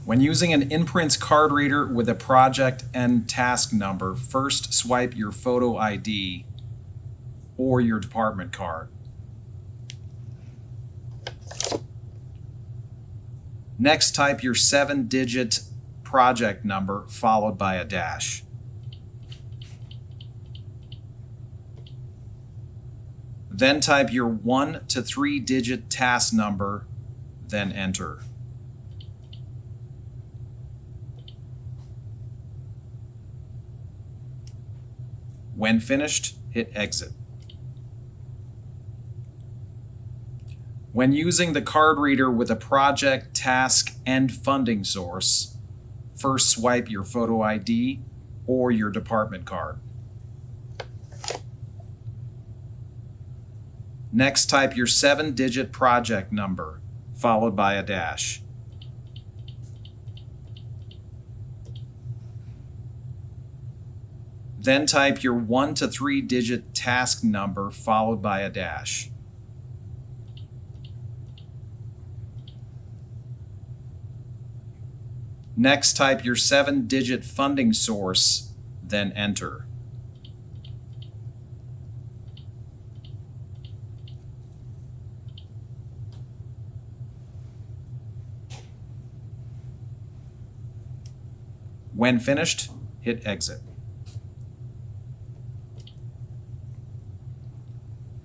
When using an Imprints card reader with a project and task number, first swipe your photo ID or your department card. Next, type your 7-digit project number followed by a dash. Then type your 1 to 3-digit task number, then enter. When finished, hit exit. When using the card reader with a project, task, and funding source, first swipe your photo ID or your department card. Next, type your 7-digit project number, followed by a dash. Then type your 1 to 3-digit task number, followed by a dash. Next, type your 7-digit funding source, then enter. When finished, hit exit.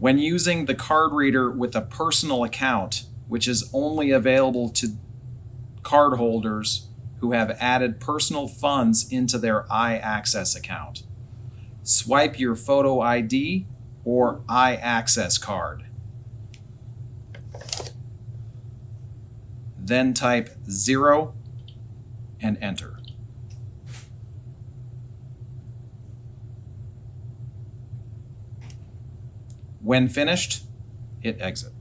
When using the card reader with a personal account, which is only available to cardholders who have added personal funds into their iAccess account, swipe your photo ID or iAccess card. Then type 0 and enter. When finished, hit exit.